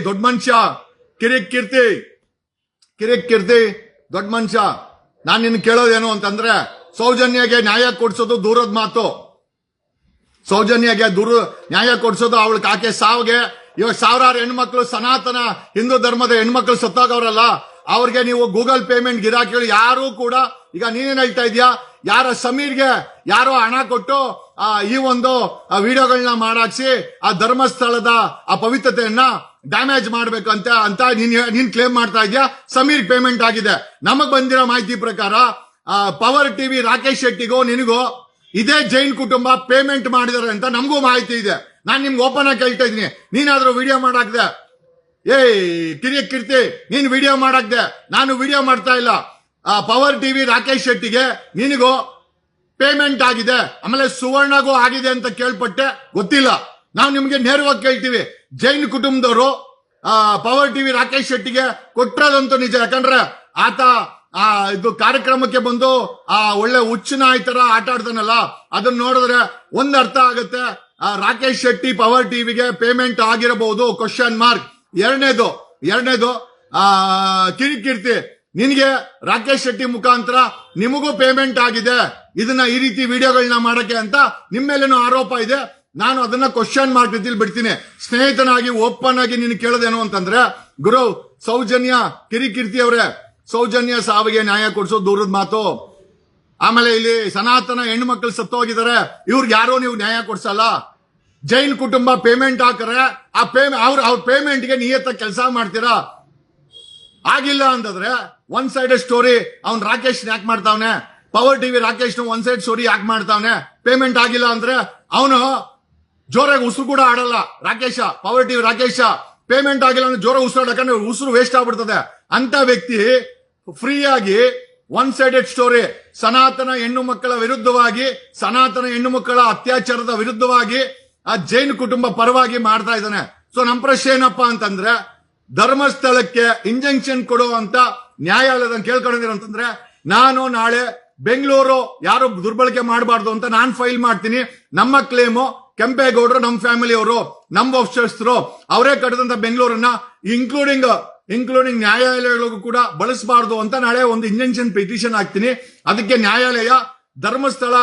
ದೊಡ್ಡ ಮನುಷ್ಯ ಕಿರಿಕ್ ಕೀರ್ತಿ ದೊಡ್ಡ ಮನುಷ್ಯ, ನಾನ್ ನಿನ್ ಕೇಳೋದೇನು ಅಂತಂದ್ರೆ, ಸೌಜನ್ಯಗೆ ನ್ಯಾಯ ಕೊಡ್ಸೋದು ದೂರದ ಮಾತು. ಸೌಜನ್ಯಗೆ ನ್ಯಾಯ ಕೊಡ್ಸೋದು ಅವಳು ಆಕೆ ಸಾವಿಗೆ. ಇವಾಗ ಸಾವಿರಾರು ಹೆಣ್ಮಕ್ಳು ಸನಾತನ ಹಿಂದೂ ಧರ್ಮದ ಹೆಣ್ಮಕ್ಳು ಸತ್ತಾಗವ್ರಲ್ಲ, ಅವ್ರಿಗೆ ನೀವು ಗೂಗಲ್ ಪೇಮೆಂಟ್ ಗಿರಾಕಿಗಳು ಯಾರು ಕೂಡ, ಈಗ ನೀನೇನ್ ಹೇಳ್ತಾ ಇದೀಯಾ, ಯಾರ ಸಮೀರ್ಗೆ ಯಾರೋ ಹಣ ಕೊಟ್ಟು ಈ ಒಂದು ವಿಡಿಯೋಗಳನ್ನ ಮಾಡಾಕ್ಸಿ ಆ ಧರ್ಮಸ್ಥಳದ ಆ ಪವಿತ್ರತೆಯನ್ನ ಡ್ಯಾಮೇಜ್ ಮಾಡ್ಬೇಕಂತ ಅಂತ ನೀನ್ ಕ್ಲೇಮ್ ಮಾಡ್ತಾ ಇದೀಯಾ. ಸಮೀರ್ ಪೇಮೆಂಟ್ ಆಗಿದೆ. ನಮಗ್ ಬಂದಿರೋ ಮಾಹಿತಿ ಪ್ರಕಾರ ಪವರ್ ಟಿವಿ ರಾಕೇಶ್ ಶೆಟ್ಟಿಗೂ ನಿನಗೂ ಇದೇ ಜೈನ್ ಕುಟುಂಬ ಪೇಮೆಂಟ್ ಮಾಡಿದಾರೆ ಅಂತ ನಮಗೂ ಮಾಹಿತಿ ಇದೆ. ನಾನ್ ನಿಮ್ಗೆ ಓಪನ್ ಆಗಿ ಕೇಳ್ತಾ ಇದೀನಿ, ನೀನಾದ್ರೂ ವಿಡಿಯೋ ಮಾಡಾಕ್ದೆ? ಕೀರ್ತಿ ನೀನ್ ವಿಡಿಯೋ ಮಾಡಾಕ್ದೆ, ನಾನು ವಿಡಿಯೋ ಮಾಡ್ತಾ ಇಲ್ಲ. ಪವರ್ ಟಿವಿ ರಾಕೇಶ್ ಶೆಟ್ಟಿಗೆ ನಿನಗೂ ಪೇಮೆಂಟ್ ಆಗಿದೆ, ಆಮೇಲೆ ಸುವರ್ಣಗೂ ಆಗಿದೆ ಅಂತ ಕೇಳ್ಪಟ್ಟೆ, ಗೊತ್ತಿಲ್ಲ. ನಾವು ನಿಮ್ಗೆ ನೇರವಾಗಿ ಕೇಳ್ತೀವಿ, ಜೈನ್ ಕುಟುಂಬದವರು ಪವರ್ ಟಿವಿ ರಾಕೇಶ್ ಶೆಟ್ಟಿಗೆ ಕೊಟ್ಟಿರೋದಂತೂ ನಿಜ. ಯಾಕಂದ್ರೆ ಆತ ಇದು ಕಾರ್ಯಕ್ರಮಕ್ಕೆ ಬಂದು ಒಳ್ಳೆ ಹುಚ್ಚನಾಯ್ ತರ ಆಟ ಆಡ್ತಾನಲ್ಲ, ಅದನ್ನ ನೋಡಿದ್ರೆ ಒಂದ್ ಅರ್ಥ ಆಗುತ್ತೆ, ರಾಕೇಶ್ ಶೆಟ್ಟಿ ಪವರ್ ಟಿವಿಗೆ ಪೇಮೆಂಟ್ ಆಗಿರಬಹುದು, ಕ್ವಶನ್ ಮಾರ್ಕ್. ಎರಡನೇದು ಕೀರ್ತಿ, ನಿನ್ಗೆ ರಾಕೇಶ್ ಶೆಟ್ಟಿ ಮುಖಾಂತರ ನಿಮಗೂ ಪೇಮೆಂಟ್ ಆಗಿದೆ ಇದನ್ನ ಈ ರೀತಿ ವಿಡಿಯೋಗಳನ್ನ ಮಾಡಕ್ಕೆ ಅಂತ ನಿಮ್ಮೇಲೇನೋ ಆರೋಪ ಇದೆ. ನಾನು ಅದನ್ನ ಕ್ವಶನ್ ಮಾರ್ಕ್ ರೀತಿಲಿ ಬಿಡ್ತೀನಿ. ಸ್ನೇಹಿತನಾಗಿ ಓಪನ್ ಆಗಿ ನೀನು ಕೇಳೋದೇನು ಅಂತಂದ್ರೆ, ಗುರು ಸೌಜನ್ಯ ಕೀರ್ತಿ ಅವರೇ, ಸೌಜನ್ಯ ಸಾವಿಗೆ ನ್ಯಾಯ ಕೊಡಿಸೋದು ದೂರದ ಮಾತು. ಆಮೇಲೆ ಇಲ್ಲಿ ಸನಾತನ ಹೆಣ್ಣು ಮಕ್ಕಳು ಸತ್ತೋಗಿದ್ದಾರೆ, ಇವ್ರಿಗೆ ಯಾರೋ ನೀವು ನ್ಯಾಯ ಕೊಡ್ಸಲ್ಲ. ಜೈನ್ ಕುಟುಂಬ ಪೇಮೆಂಟ್ ಹಾಕರೆ ಅವ್ರ ಪೇಮೆಂಟ್ಗೆ ನಿಯತ್ತ ಕೆಲಸ ಮಾಡ್ತೀರಾ. ಆಗಿಲ್ಲ ಅಂತಂದ್ರೆ ಒನ್ ಸೈಡ್ ಸ್ಟೋರಿ ಅವ್ನ್ ರಾಕೇಶ್ ಯಾಕೆ ಮಾಡ್ತಾವನೆ, power TV Rakesh one side story ಯಾಕೆ ಮಾಡ್ತಾವನೆ? ಪೇಮೆಂಟ್ ಆಗಿಲ್ಲ ಅಂದ್ರೆ ಅವನು ಜೋರಾಗಿ ಉಸಿರು ಕೂಡ ಆಡಲ್ಲ. ಪವರ್ ಟಿವಿ ರಾಕೇಶ ಪೇಮೆಂಟ್ ಆಗಿಲ್ಲ ಅಂದ್ರೆ ಜೋರಾಗಿ ಉಸಿರು ಆಡಕಂದ್ರೆ ಉಸಿರು ವೇಸ್ಟ್ ಆಗ್ಬಿಡ್ತದೆ. ಅಂತ ವ್ಯಕ್ತಿ ಫ್ರೀಯಾಗಿ ಒನ್ ಸೈಡೆಡ್ ಸ್ಟೋರಿ ಸನಾತನ ಹೆಣ್ಣು ಮಕ್ಕಳ ವಿರುದ್ಧವಾಗಿ, ಸನಾತನ ಹೆಣ್ಣು ಮಕ್ಕಳ ಅತ್ಯಾಚಾರದ ವಿರುದ್ಧವಾಗಿ ಆ ಜೈನ್ ಕುಟುಂಬ ಪರವಾಗಿ ಮಾಡ್ತಾ ಇದ್ದಾನೆ. ಸೊ ನಮ್ ಪ್ರಶ್ನೆ ಏನಪ್ಪಾ ಅಂತಂದ್ರೆ, ಧರ್ಮಸ್ಥಳಕ್ಕೆ ಇಂಜೆಕ್ಷನ್ ಕೊಡುವಂತ ನ್ಯಾಯಾಲಯದ ಕೇಳ್ಕೊಂಡಿರಂತಂದ್ರೆ, ನಾನು ನಾಳೆ ಬೆಂಗಳೂರು ಯಾರು ದುರ್ಬಳಕೆ ಮಾಡಬಾರ್ದು ಅಂತ ನಾನು ಫೈಲ್ ಮಾಡ್ತೀನಿ. ನಮ್ಮ ಕ್ಲೇಮು ಕೆಂಪೇಗೌಡರು, ನಮ್ಮ ಫ್ಯಾಮಿಲಿ ಅವರು, ನಮ್ಮ ವಂಶಸ್ಥರು ಅವರೇ ಕಟ್ಟಿದಂತ ಬೆಂಗಳೂರನ್ನ ಇನ್ಕ್ಲೂಡಿಂಗ್ ನ್ಯಾಯಾಲಯಗಳಿಗೂ ಕೂಡ ಬಳಸಬಾರ್ದು ಅಂತ ನಾಳೆ ಒಂದು ಇಂಜೆಕ್ಷನ್ ಪಿಟಿಷನ್ ಹಾಕ್ತೀನಿ. ಅದಕ್ಕೆ ನ್ಯಾಯಾಲಯ ಧರ್ಮಸ್ಥಳ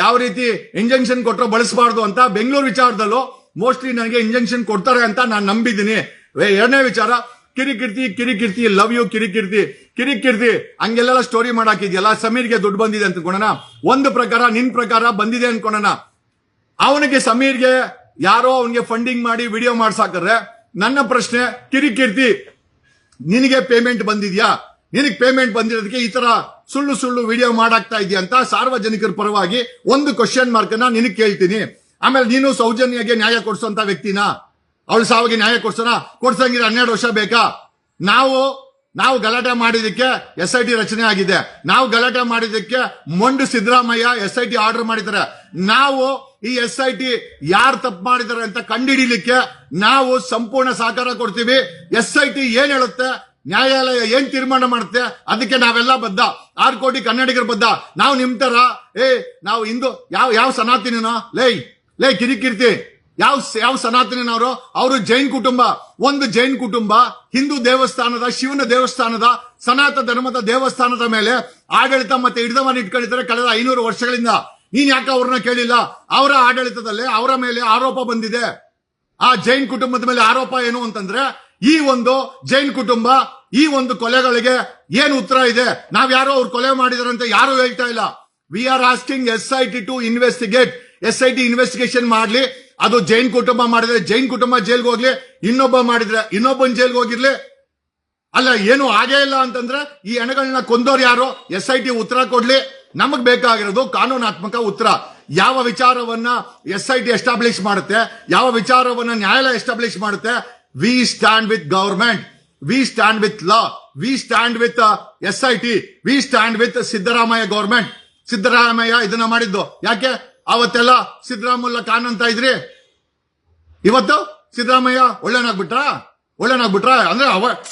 ಯಾವ ರೀತಿ ಇಂಜೆಕ್ಷನ್ ಕೊಟ್ಟರು ಬಳಸಬಾರ್ದು ಅಂತ ಬೆಂಗಳೂರು ವಿಚಾರದಲ್ಲೂ ಮೋಸ್ಟ್ಲಿ ನನಗೆ ಇಂಜೆಕ್ಷನ್ ಕೊಡ್ತಾರೆ ಅಂತ ನಾನು ನಂಬಿದ್ದೀನಿ. ಎರಡನೇ ವಿಚಾರ, ಕಿರಿಕೀರ್ತಿ ಲವ್ ಯು ಕಿರಿಕೀರ್ತಿ ಹಂಗೆಲ್ಲ ಸ್ಟೋರಿ ಮಾಡಾಕಿದ್ಯಲ್ಲ, ಸಮೀರ್ಗೆ ದುಡ್ಡು ಬಂದಿದೆ ಅಂತ ಅನ್ಕೊಳ್ಳೋಣ. ಒಂದು ಪ್ರಕಾರ ನಿನ್ ಪ್ರಕಾರ ಬಂದಿದೆ ಅನ್ಕೊಳ್ಳೋಣ. ಅವನಿಗೆ ಸಮೀರ್ಗೆ ಯಾರೋ ಅವನಿಗೆ ಫಂಡಿಂಗ್ ಮಾಡಿ ವಿಡಿಯೋ ಮಾಡ್ಸಾಕ್ರೆ, ನನ್ನ ಪ್ರಶ್ನೆ ಕಿರಿಕೀರ್ತಿ ನಿನಗೆ ಪೇಮೆಂಟ್ ಬಂದಿದ್ಯಾ? ನಿನಗೆ ಪೇಮೆಂಟ್ ಬಂದಿರೋದಕ್ಕೆ ಈ ತರ ಸುಳ್ಳು ವಿಡಿಯೋ ಮಾಡಾಕ್ತಾ ಇದೆಯಾ ಅಂತ ಸಾರ್ವಜನಿಕರ ಪರವಾಗಿ ಒಂದು ಕ್ವಶನ್ ಮಾರ್ಕ್ ಅನ್ನ ನಿನಗೆ ಕೇಳ್ತೀನಿ. ಆಮೇಲೆ ನೀನು ಸೌಜನ್ಯಗೆ ನ್ಯಾಯ ಕೊಡಿಸುವಂತ ವ್ಯಕ್ತಿನ? ಅವಳು ಸಾವಿಗೆ ನ್ಯಾಯ ಕೊಡ್ಸಂಗಿದ್ರೆ 12 ವರ್ಷ ಬೇಕಾ? ನಾವು ಗಲಾಟೆ ಮಾಡಿದಕ್ಕೆ SIT ರಚನೆ ಆಗಿದೆ. ನಾವು ಗಲಾಟೆ ಮಾಡಿದಕ್ಕೆ ಮೊಂಡು ಸಿದ್ದರಾಮಯ್ಯ SIT ಆರ್ಡರ್ ಮಾಡಿದ್ದಾರೆ. ನಾವು ಈ SIT ಯಾರು ತಪ್ಪು ಮಾಡಿದ್ದಾರೆ ಅಂತ ಕಂಡುಹಿಡಿಲಿಕ್ಕೆ ನಾವು ಸಂಪೂರ್ಣ ಸಹಕಾರ ಕೊಡ್ತೀವಿ. SIT ಏನ್ ಹೇಳುತ್ತೆ, ನ್ಯಾಯಾಲಯ ಏನ್ ತೀರ್ಮಾನ ಮಾಡುತ್ತೆ ಅದಕ್ಕೆ ನಾವೆಲ್ಲ ಬದ್ಧ. 6 ಕೋಟಿ ಕನ್ನಡಿಗರು ಬದ್ಧ. ನಾವು ನಿಮ್ ತರ ನಾವು ಹಿಂದೂ ಯಾವ ಸನಾತನಿನ ಲೇ ಕಿರಿಕೀರ್ತಿ ಯಾವ ಸನಾತನಿನವರು? ಅವರು ಜೈನ್ ಕುಟುಂಬ. ಒಂದು ಜೈನ್ ಕುಟುಂಬ ಹಿಂದೂ ದೇವಸ್ಥಾನದ, ಶಿವನ ದೇವಸ್ಥಾನದ, ಸನಾತನ ಧರ್ಮದ ದೇವಸ್ಥಾನದ ಮೇಲೆ ಆಡಳಿತ ಮತ್ತೆ ಹಿಡಿದವನ್ನು ಇಟ್ಕೊಂಡಿದ್ದಾರೆ ಕಳೆದ 500 ವರ್ಷಗಳಿಂದ. ನೀನ್ ಯಾಕೆ ಅವ್ರನ್ನ ಕೇಳಿಲ್ಲ? ಅವರ ಆಡಳಿತದಲ್ಲೇ ಅವರ ಮೇಲೆ ಆರೋಪ ಬಂದಿದೆ. ಆ ಜೈನ್ ಕುಟುಂಬದ ಮೇಲೆ ಆರೋಪ ಏನು ಅಂತಂದ್ರೆ, ಈ ಒಂದು ಜೈನ್ ಕುಟುಂಬ ಈ ಒಂದು ಕೊಲೆಗಳಿಗೆ ಏನು ಉತ್ತರ ಇದೆ? ನಾವ್ಯಾರೋ ಅವ್ರು ಕೊಲೆ ಮಾಡಿದಾರೆ ಅಂತ ಯಾರು ಹೇಳ್ತಾ ಇಲ್ಲ. We are asking SIT to investigate. SIT investigation ಮಾಡ್ಲಿ. ಅದು ಜೈನ್ ಕುಟುಂಬ ಮಾಡಿದ್ರೆ ಜೈನ್ ಕುಟುಂಬ ಜೈಲ್ಗೆ ಹೋಗ್ಲಿ, ಇನ್ನೊಬ್ಬ ಮಾಡಿದ್ರೆ ಇನ್ನೊಬ್ಬನ್ ಜೈಲ್ಗೆ ಹೋಗಿರ್ಲಿ. ಅಲ್ಲ, ಏನು ಆಗೇ ಇಲ್ಲ ಅಂತಂದ್ರೆ ಈ ಹೆಣಗಳನ್ನ ಕೊಂದೋರು ಯಾರು? SIT ಉತ್ತರ ಕೊಡ್ಲಿ. ನಮಗ್ ಬೇಕಾಗಿರೋದು ಕಾನೂನಾತ್ಮಕ ಉತ್ತರ. ಯಾವ ವಿಚಾರವನ್ನ SIT ಎಸ್ಟಾಬ್ಲಿಷ್ ಮಾಡುತ್ತೆ, ಯಾವ ವಿಚಾರವನ್ನ ನ್ಯಾಯಾಲಯ ಎಸ್ಟಾಬ್ಲಿಷ್ ಮಾಡುತ್ತೆ. We stand with government, we stand with law, we stand with SIT, we stand with Siddaramaiah government. Siddaramaiah ಇದನ್ನ ಮಾಡಿದ್ದು ಯಾಕೆ? ಅವತ್ತೆಲ್ಲ ಸಿದ್ದರಾಮುಲ್ಲಾ ಖಾನ್ ಅಂತ ಇದ್ರಿ, ಇವತ್ತು ಸಿದ್ದರಾಮಯ್ಯ ಒಳ್ಳೆನಾಗ್ಬಿಟ್ರ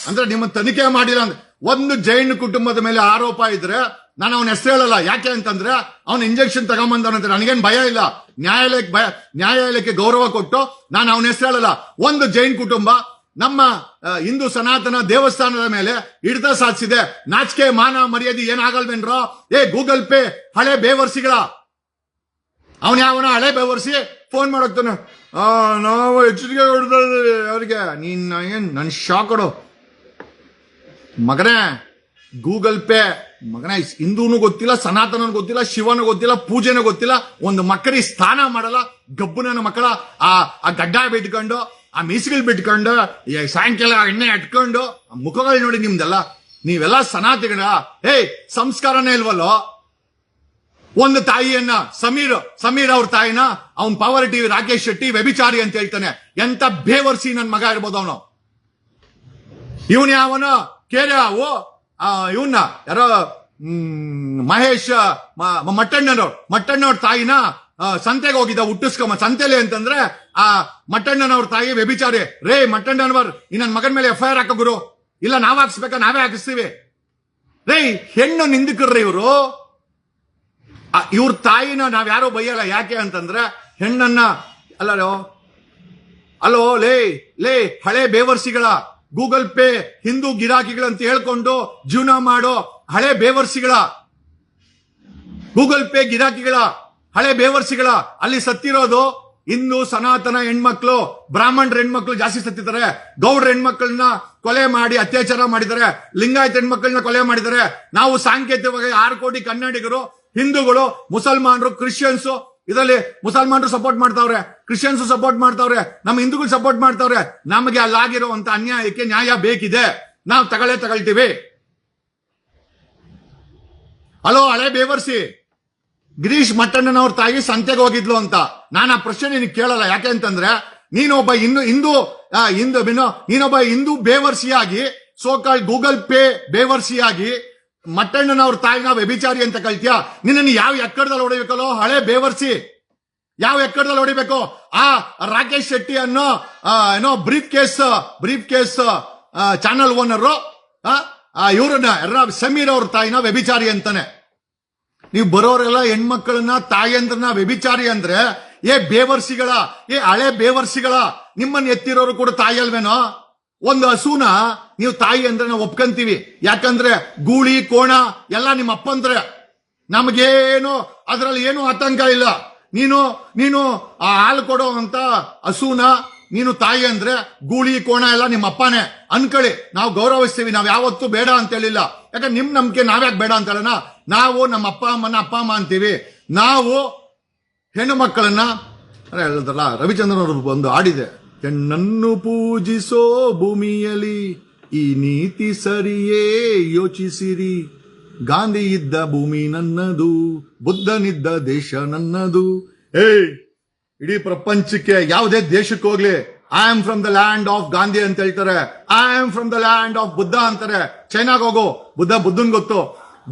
ಅಂದ್ರೆ ನಿಮ್ಮ ತನಿಖೆ ಮಾಡಿಲ್ಲ ಅಂದ್ರೆ. ಒಂದು ಜೈನ್ ಕುಟುಂಬದ ಮೇಲೆ ಆರೋಪ ಇದ್ರೆ ನಾನು ಅವನ ಹೆಸರು ಹೇಳಲ್ಲ. ಯಾಕೆ ಅಂತಂದ್ರೆ ಅವನ ಇಂಜೆಕ್ಷನ್ ತಗೊಂಬಂದವನಂತ ನನಗೇನ್ ಭಯ ಇಲ್ಲ. ನ್ಯಾಯಾಲಯಕ್ಕೆ ಗೌರವ ಕೊಟ್ಟು ನಾನು ಅವನ ಹೆಸರು ಹೇಳಲ್ಲ. ಒಂದು ಜೈನ್ ಕುಟುಂಬ ನಮ್ಮ ಹಿಂದೂ ಸನಾತನ ದೇವಸ್ಥಾನದ ಮೇಲೆ ಹಿಡಿತ ಸಾಧಿಸಿದೆ. ನಾಚಿಕೆ ಮಾನ ಮರ್ಯಾದೆ ಏನಾಗಲ್ವೇನ್ರೋ? ಗೂಗಲ್ ಪೇ ಹಳೆ ಬೇವರ್ಸಿಗಳ ಅವನ ಯಾವನ ಹಳೆ ಬೇವರ್ಸಿ ಫೋನ್ ಮಾಡೋಗ್ತಾನೆ, ನಾವು ಎಚ್ಚರಿಕೆ ಕೊಡ್ತಾ ಇದ್ದೀವಿ ಅವ್ರಿಗೆ. ನೀನ್ ಏನ್ ನನ್ ಶಾಕ್ ಕೊಡು ಮಗನೇ. ಗೂಗಲ್ ಪೇ ಮಗನೇ, ಹಿಂದೂನು ಗೊತ್ತಿಲ್ಲ, ಸನಾತನ ಗೊತ್ತಿಲ್ಲ, ಶಿವನು ಗೊತ್ತಿಲ್ಲ, ಪೂಜೆನೂ ಗೊತ್ತಿಲ್ಲ, ಒಂದು ಮಕ್ಕಳಿ ಸ್ಥಾನ ಮಾಡಲ್ಲ. ಗಬ್ಬುನ ಮಕ್ಕಳ ಆ ಗಡ್ಡ ಬಿಟ್ಕೊಂಡು, ಆ ಮೀಸುಗಳು ಬಿಟ್ಕೊಂಡು, ಸಾಯಂಕಾಲ ಎಣ್ಣೆ ಅಟ್ಕೊಂಡು ಮುಖಗಳು ನೋಡಿ ನಿಮ್ದೆಲ್ಲ. ನೀವೆಲ್ಲ ಸನಾತನ ಸಂಸ್ಕಾರನೇ ಇಲ್ವಲ್ಲೋ? ಒಂದು ತಾಯಿಯನ್ನ ಸಮೀರ್ ಅವ್ರ ತಾಯಿನ ಅವ್ನ್ ಪವರ್ ಟಿವಿ ರಾಕೇಶ್ ಶೆಟ್ಟಿ ವ್ಯಭಿಚಾರಿ ಅಂತ ಹೇಳ್ತಾನೆ. ಎಂತ ಬೇವರ್ಸಿ ನನ್ ಮಗ ಇರ್ಬೋದು ಅವನು. ಇವನ್ ಯಾವನು ಕೇರೆ ಅವು ಇವನ್ನ ಯಾರೋ ಮಹೇಶ್ ಮಟ್ಟಣ್ಣವ್ರ ತಾಯಿನ ಸಂತೆಗೆ ಹೋಗಿದ್ದ ಹುಟ್ಟಿಸ್ಕೊಂಬ. ಸಂತೆಲಿ ಅಂತಂದ್ರೆ ಆ ಮಟ್ಟಣ್ಣನವ್ರ ತಾಯಿ ವ್ಯಭಿಚಾರಿ. ಮಟ್ಟಣ್ಣನವರ್ ಈ ನನ್ ಮಗನ ಮೇಲೆ FIR ಹಾಕೋ ಗುರು, ಇಲ್ಲ ನಾವ್ ಹಾಕ್ಸ್ಬೇಕಾ, ನಾವೇ ಹಾಕಿಸ್ತೀವಿ. ಹೆಣ್ಣು ನಿಂದಕರ್ರಿ ಇವರು. ಇವ್ರ ತಾಯಿನ ನಾವ್ ಯಾರೋ ಬೈಯಲ್ಲ. ಯಾಕೆ ಅಂತಂದ್ರೆ ಹೆಣ್ಣನ್ನ ಅಲ್ಲೋ ಲೇ ಹಳೆ ಬೇವರ್ಸಿಗಳ ಗೂಗಲ್ ಪೇ ಹಿಂದೂ ಗಿರಾಕಿಗಳಂತ ಹೇಳ್ಕೊಂಡು ಜೀವನ ಮಾಡೋ ಹಳೆ ಬೇವರ್ಸಿಗಳ, ಗೂಗಲ್ ಪೇ ಗಿರಾಕಿಗಳ ಹಳೆ ಬೇವರ್ಸಿಗಳ ಅಲ್ಲಿ ಸತ್ತಿರೋದು ಹಿಂದೂ ಸನಾತನ ಹೆಣ್ಮಕ್ಳು, ಬ್ರಾಹ್ಮಣರ ಹೆಣ್ಮಕ್ಳು ಜಾಸ್ತಿ ಸತ್ತಿದ್ದಾರೆ. ಗೌಡ್ರ ಹೆಣ್ಮಕ್ಳನ್ನ ಕೊಲೆ ಮಾಡಿ ಅತ್ಯಾಚಾರ ಮಾಡಿದ್ದಾರೆ. ಲಿಂಗಾಯತ ಹೆಣ್ಮಕ್ಳನ್ನ ಕೊಲೆ ಮಾಡಿದ್ದಾರೆ. ನಾವು ಸಾಂಕೇತಿಕವಾಗಿ 6 ಕೋಟಿ ಕನ್ನಡಿಗರು, ಹಿಂದೂಗಳು, ಮುಸಲ್ಮಾನರು, ಕ್ರಿಶ್ಚಿಯನ್ಸ್, ಇದರಲ್ಲಿ ಮುಸಲ್ಮಾನರು ಸಪೋರ್ಟ್ ಮಾಡ್ತಾವ್ರೆ, ಕ್ರಿಶ್ಚಿಯನ್ಸ್ ಸಪೋರ್ಟ್ ಮಾಡ್ತಾವ್ರೆ, ನಮ್ಮ ಹಿಂದೂಗಳು ಸಪೋರ್ಟ್ ಮಾಡ್ತಾವ್ರೆ. ನಮಗೆ ಅಲ್ಲಾಗಿರುವಂತ ಅನ್ಯಾಯಕ್ಕೆ ನ್ಯಾಯ ಬೇಕಿದೆ. ನಾವು ತಗೊಳ್ತೀವಿ. ಹಲೋ ಹಳೆ ಬೇವರ್ಸಿ, ಗಿರೀಶ್ ಮಟ್ಟಣ್ಣನವ್ರ ತಾಯಿ ಸಂತೆಗೆ ಹೋಗಿದ್ಲು ಅಂತ ನಾನು ಆ ಪ್ರಶ್ನೆ ನಿನಗೆ ಕೇಳಲ್ಲ. ಯಾಕೆ ಅಂತಂದ್ರೆ ನೀನೊಬ್ಬ ನೀನೊಬ್ಬ ಹಿಂದೂ ಬೇವರ್ಸಿಯಾಗಿ, ಸೋಕಾಲ್ ಗೂಗಲ್ ಪೇ ಬೇವರ್ಸಿಯಾಗಿ ಮಟ್ಟಣ್ಣನವ್ರ ತಾಯಿನ ವ್ಯಭಿಚಾರಿ ಅಂತ ಕಳ್ತೀಯ. ನಿನ್ನನ್ನು ಯಾವ ಎಕ್ಕಡದಲ್ಲಿ ಹೊಡಿಬೇಕಲ್ಲೋ ಹಳೆ ಬೇವರ್ಸಿ, ಯಾವ ಎಕ್ಕಡದಲ್ಲಿ ಹೊಡಿಬೇಕು? ಆ ರಾಕೇಶ್ ಶೆಟ್ಟಿ ಅನ್ನೋ ಬ್ರೀಫ್ ಕೇಸ್ ಚಾನಲ್ ಓನರು ಇವ್ರನ್ನ ಸಮೀರ್ ಅವ್ರ ತಾಯಿನ ವ್ಯಭಿಚಾರಿ ಅಂತಾನೆ. ನೀವು ಬರೋರೆಲ್ಲ ಹೆಣ್ಮಕ್ಳನ್ನ ತಾಯಂದ್ರನ್ನ ವ್ಯಭಿಚಾರಿ ಅಂದ್ರೆ ಬೇವರ್ಸಿಗಳ, ಹಳೆ ಬೇವರ್ಸಿಗಳ, ನಿಮ್ಮನ್ನ ಎತ್ತಿರೋರು ಕೂಡ ತಾಯಿ ಅಲ್ವೇನೋ? ಒಂದು ಹಸುನ ನೀವು ತಾಯಿ ಅಂದ್ರೆ ನಾವು ಒಪ್ಕೊಂತೀವಿ. ಯಾಕಂದ್ರೆ ಗೂಳಿ ಕೋಣ ಎಲ್ಲ ನಿಮ್ಮ ಅಪ್ಪಂದ್ರೆ, ನಮಗೇನು ಅದ್ರಲ್ಲಿ ಏನು ಆತಂಕ ಇಲ್ಲ. ನೀನು ಆ ಹಾಲು ಕೊಡೋ ಅಂತ ಹಸುನ ನೀನು ತಾಯಿ ಅಂದ್ರೆ ಗೂಳಿ ಕೋಣ ಎಲ್ಲ ನಿಮ್ಮ ಅಪ್ಪನೇ ಅನ್ಕೊಳ್ಳಿ. ನಾವು ಗೌರವಿಸ್ತೀವಿ, ನಾವ್ ಯಾವತ್ತೂ ಬೇಡ ಅಂತ ಹೇಳಿಲ್ಲ. ಯಾಕಂದ್ರೆ ನಿಮ್ ನಂಬಿಕೆ ನಾವ್ಯಾಕೆ ಬೇಡ ಅಂತ ಹೇಳೋಣ? ನಾವು ನಮ್ಮ ಅಪ್ಪ ಅಮ್ಮ ಅಂತೀವಿ. ನಾವು ಹೆಣ್ಣು ಮಕ್ಕಳನ್ನ ಹೇಳಿದ್ರಲ್ಲ, ರವಿಚಂದ್ರನ್ ಅವರು ಒಂದು ಹಾಡಿದೆ, ಹೆಣ್ಣನ್ನು ಪೂಜಿಸೋ ಭೂಮಿಯಲ್ಲಿ ಈ ನೀತಿ ಸರಿಯೇ ಯೋಚಿಸಿರಿ. ಗಾಂಧಿ ಇದ್ದ ಭೂಮಿ ನನ್ನದು, ಬುದ್ಧನಿದ್ದ ದೇಶ ನನ್ನದು. ಇಡೀ ಪ್ರಪಂಚಕ್ಕೆ ಯಾವುದೇ ದೇಶಕ್ಕೆ ಹೋಗ್ಲಿ, I am from the land of Gandhi ಅಂತ ಹೇಳ್ತಾರೆ, I am from the land of Buddha ಅಂತಾರೆ. ಚೈನಾಗ್ ಹೋಗೋ ಬುದ್ಧನ್ ಗೊತ್ತು,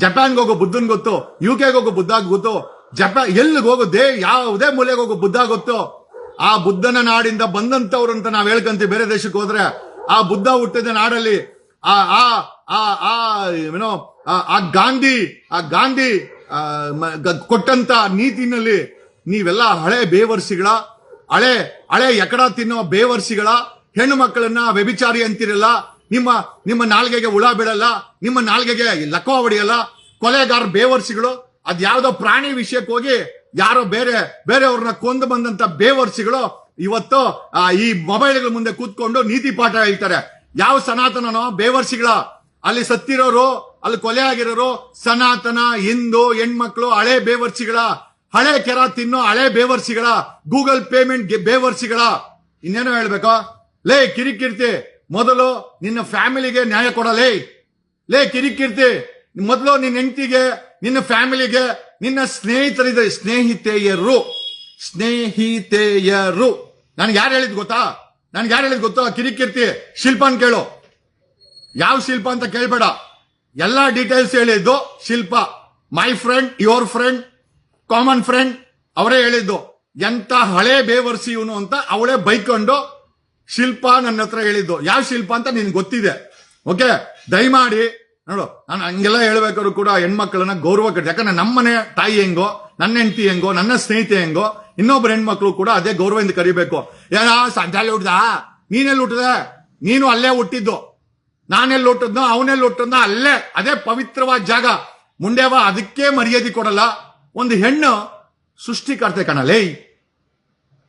ಜಪಾನ್ಗೆ ಹೋಗೋ ಬುದ್ಧನ್ ಗೊತ್ತು, UK ಹೋಗೋ ಬುದ್ಧ ಗೊತ್ತು, ಎಲ್ಲಿಗೆ ಹೋಗೋ ಯಾವುದೇ ಮೂಲೆಗೆ ಹೋಗೋ ಬುದ್ಧ ಗೊತ್ತು. ಆ ಬುದ್ಧನ ನಾಡಿಂದ ಬಂದಂತವ್ರು ಅಂತ ನಾವ್ ಹೇಳ್ಕಂತೀವಿ. ಬೇರೆ ದೇಶಕ್ಕೆ ಹೋದ್ರೆ ಆ ಬುದ್ಧ ಹುಟ್ಟಿದ ನಾಡಲ್ಲಿ ಆ ಗಾಂಧಿ ಕೊಟ್ಟಂತ ನೀತಿನಲ್ಲಿ ನೀವೆಲ್ಲ ಹಳೆ ಬೇವರ್ಸಿಗಳ, ಹಳೆ ಎಕಡ ತಿನ್ನೋ ಬೇವರ್ಸಿಗಳ ಹೆಣ್ಣು ಮಕ್ಕಳನ್ನ ವ್ಯಭಿಚಾರಿ ಅಂತಿರಲ್ಲ. ನಿಮ್ಮ ನಾಲ್ಗೆಗೆ ಹುಳ ಬಿಡಲ್ಲ, ನಿಮ್ಮ ನಾಲ್ಗೆಗೆ ಲಕ್ವ ಹೊಡೆಯಲ್ಲ. ಕೊಲೆಗಾರ ಬೇವರ್ಸಿಗಳು ಅದ್ಯಾವುದೋ ಪ್ರಾಣಿ ವಿಷಯಕ್ಕೆ ಹೋಗಿ ಯಾರೋ ಬೇರೆಯವ್ರನ್ನ ಕೊಂದು ಬಂದಂತ ಬೇವರ್ಸಿಗಳು ಇವತ್ತು ಈ ಮೊಬೈಲ್ಗಳ ಮುಂದೆ ಕೂತ್ಕೊಂಡು ನೀತಿ ಪಾಠ ಹೇಳ್ತಾರೆ. ಯಾವ ಸನಾತನನೋ ಬೇವರ್ಸಿಗಳ? ಅಲ್ಲಿ ಸತ್ತಿರೋರು, ಅಲ್ಲಿ ಕೊಲೆ ಆಗಿರೋರು ಸನಾತನ ಹಿಂದೂ ಹೆಣ್ಮಕ್ಳು, ಹಳೆ ಬೇವರ್ಸಿಗಳ, ಹಳೆ ಕೆರ ತಿನ್ನೋ ಹಳೆ ಬೇವರ್ಸಿಗಳ, ಗೂಗಲ್ ಪೇಮೆಂಟ್ ಬೇವರ್ಸಿಗಳ. ಇನ್ನೇನೋ ಹೇಳ್ಬೇಕೋ? ಕಿರಿಕಿರ್ತಿ, ಮೊದಲು ನಿನ್ನ ಫ್ಯಾಮಿಲಿಗೆ ನ್ಯಾಯ ಕೊಡಲೇ. ಕಿರಿಕಿರ್ತಿ, ಮೊದಲು ನಿನ್ನ ಹೆಂಡತಿಗೆ, ನಿನ್ನ ಫ್ಯಾಮಿಲಿಗೆ, ನಿನ್ನ ಸ್ನೇಹಿತೆಯರು ನನ್ಗೆ ಯಾರು ಹೇಳಿದ್ ಗೊತ್ತಾ? ಕಿರಿಕಿರ್ತಿ ಶಿಲ್ಪನ್ ಕೇಳು. ಯಾವ ಶಿಲ್ಪ ಅಂತ ಕೇಳ್ಬೇಡ, ಎಲ್ಲಾ ಡೀಟೇಲ್ಸ್ ಹೇಳಿದ್ದು Shilpa. My friend, your friend, common friend ಅವರೇ ಹೇಳಿದ್ದು. ಎಂತ ಹಳೆ ಬೇವರ್ಸಿ ಇವನು ಅಂತ ಅವಳೇ ಬೈಕೊಂಡು ಶಿಲ್ಪ ನನ್ನ ಹತ್ರ ಹೇಳಿದ್ದು. ಯಾವ ಶಿಲ್ಪ ಅಂತ ನಿನ್ಗೆ ಗೊತ್ತಿದೆ. ಓಕೆ, ದಯಮಾಡಿ ನೋಡು, ನಾನು ಹಂಗೆಲ್ಲ ಹೇಳ್ಬೇಕಾದ್ರು ಕೂಡ ಹೆಣ್ಮಕ್ಳನ್ನ ಗೌರವ ಕಟ್ಟಿ. ಯಾಕಂದ್ರೆ ನಮ್ಮನೆ ತಾಯಿ ಹೆಂಗೋ, ನನ್ನ ಹೆಂಡತಿ ಹೆಂಗೋ, ನನ್ನ ಸ್ನೇಹಿತೆ ಹೆಂಗೋ, ಇನ್ನೊಬ್ರು ಹೆಣ್ಮಕ್ಳು ಕೂಡ ಅದೇ ಗೌರವದಿಂದ ಕರಿಬೇಕು. ಸಂಜಾಲಿ ಹುಡ್ದ, ನೀನೆಲ್ಲಿ ಹುಟ್ಟದೆ? ನೀನು ಅಲ್ಲೇ ಹುಟ್ಟಿದ್ದು, ನಾನೆಲ್ಲಿ ಹುಟ್ಟಿದ್ನೋ ಅವನೆಲ್ಲಿ ಹುಟ್ಟಿದ್ನೋ ಅಲ್ಲೇ, ಅದೇ ಪವಿತ್ರವಾದ ಜಾಗ. ಮುಂಡೆವ ಅದಕ್ಕೆ ಮರ್ಯಾದೆ ಕೊಡಲ್ಲ. ಒಂದು ಹೆಣ್ಣು ಸೃಷ್ಟಿಕರ್ತೆ ಕಣಲೇ,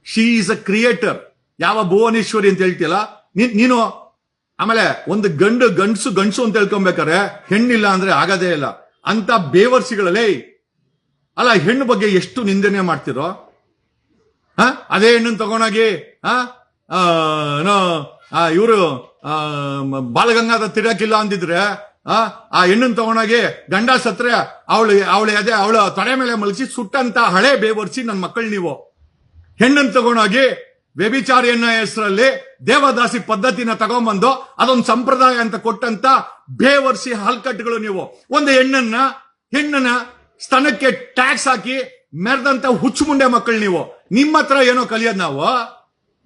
ಶಿ ಈಸ್ ಅ ಕ್ರಿಯೇಟರ್. ಯಾವ ಭುವನೇಶ್ವರಿ ಅಂತ ಹೇಳ್ತಿಯಲ್ಲ ನೀನು. ಆಮೇಲೆ ಒಂದು ಗಂಡಸು ಅಂತ ಹೇಳ್ಕೊಬೇಕಾರೆ ಹೆಣ್ಣಿಲ್ಲ ಅಂದ್ರೆ ಆಗದೇ ಇಲ್ಲ. ಅಂತ ಬೇವರ್ಸಿಗಳಲ್ಲೇ ಅಲ್ಲ, ಹೆಣ್ಣು ಬಗ್ಗೆ ಎಷ್ಟು ನಿಂದನೆ ಮಾಡ್ತಿರೋ. ಅದೇ ಹೆಣ್ಣನ್ನು ತಗೊಂಡೋಗಿ ಇವರು ಬಾಲಗಂಗಾಧರ ತಿರಕಿಲ್ಲ ಅಂದಿದ್ರೆ ಆ ಹೆಣ್ಣನ್ನು ತಗೊಂಡೋಗಿ ಗಂಡ ಸತ್ರೆ ಅವಳ ತೊಡೆ ಮೇಲೆ ಮಲಗಿಸಿ ಸುಟ್ಟಂತ ಹಳೆ ಬೇವರ್ಸಿ ನನ್ನ ಮಕ್ಕಳು ನೀವು. ಹೆಣ್ಣನ್ನು ತಗೊಂಡೋಗಿ ವ್ಯಭಿಚಾರಿ ಅನ್ನೋ ಹೆಸರಲ್ಲಿ ದೇವದಾಸಿ ಪದ್ಧತಿನ ತಗೊಂಡ್ಬಂದು ಅದೊಂದು ಸಂಪ್ರದಾಯ ಅಂತ ಕೊಟ್ಟಂತ ಬೇವರ್ಸಿ ಹಲ್ಕಟ್ಟುಗಳು ನೀವು. ಒಂದು ಹೆಣ್ಣನ್ನ ಸ್ತನಕ್ಕೆ ಟ್ಯಾಕ್ಸ್ ಹಾಕಿ ಮೆರೆದಂತ ಹುಚ್ಚು ಮುಂಡೆ ಮಕ್ಕಳು ನೀವು. ನಿಮ್ಮ ಹತ್ರ ಏನೋ ಕಲಿಯೋದ್ ನಾವು?